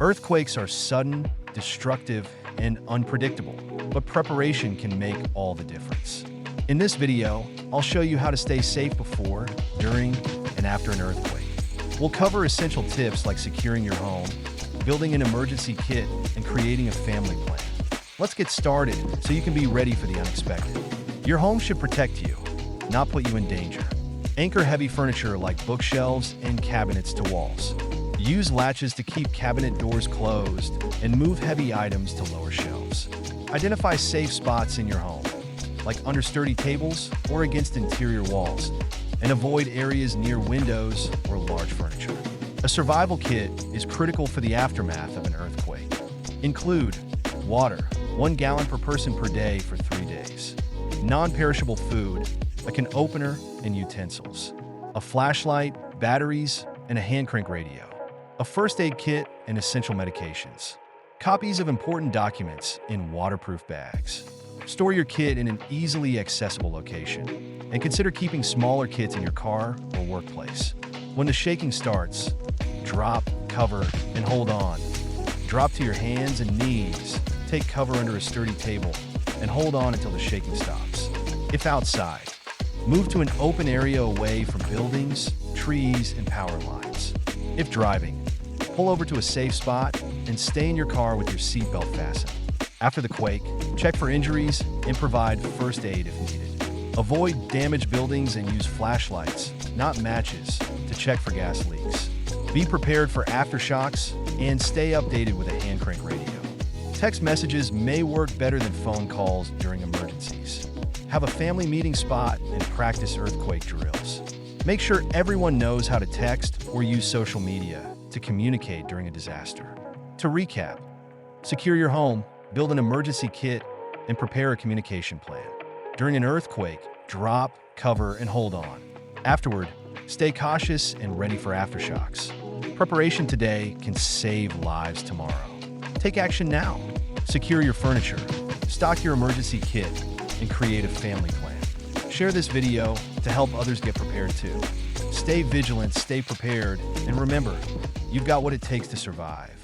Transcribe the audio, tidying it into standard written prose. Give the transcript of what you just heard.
Earthquakes are sudden, destructive, and unpredictable, but preparation can make all the difference. In this video, I'll show you how to stay safe before, during, and after an earthquake. We'll cover essential tips like securing your home, building an emergency kit, and creating a family plan. Let's get started so you can be ready for the unexpected. Your home should protect you, not put you in danger. Anchor heavy furniture like bookshelves and cabinets to walls. Use latches to keep cabinet doors closed and move heavy items to lower shelves. Identify safe spots in your home, like under sturdy tables or against interior walls, and avoid areas near windows or large furniture. A survival kit is critical for the aftermath of an earthquake. Include water, 1 gallon per person per day for 3 days. Non-perishable food, like an opener and utensils. A flashlight, batteries, and a hand crank radio. A first aid kit and essential medications. Copies of important documents in waterproof bags. Store your kit in an easily accessible location, and consider keeping smaller kits in your car or workplace. When the shaking starts, drop, cover, and hold on. Drop to your hands and knees, take cover under a sturdy table, and hold on until the shaking stops. If outside, move to an open area away from buildings, trees, and power lines. If driving, pull over to a safe spot and stay in your car with your seatbelt fastened. After the quake, check for injuries and provide first aid if needed. Avoid damaged buildings and use flashlights, not matches, to check for gas leaks. Be prepared for aftershocks and stay updated with a hand crank radio. Text messages may work better than phone calls during emergencies. Have a family meeting spot and practice earthquake drills. Make sure everyone knows how to text or use social media to communicate during a disaster. To recap, secure your home, build an emergency kit, and prepare a communication plan. During an earthquake, drop, cover, and hold on. Afterward, stay cautious and ready for aftershocks. Preparation today can save lives tomorrow. Take action now. Secure your furniture, stock your emergency kit, and create a family plan. Share this video to help others get prepared too. Stay vigilant, stay prepared, and remember, you've got what it takes to survive.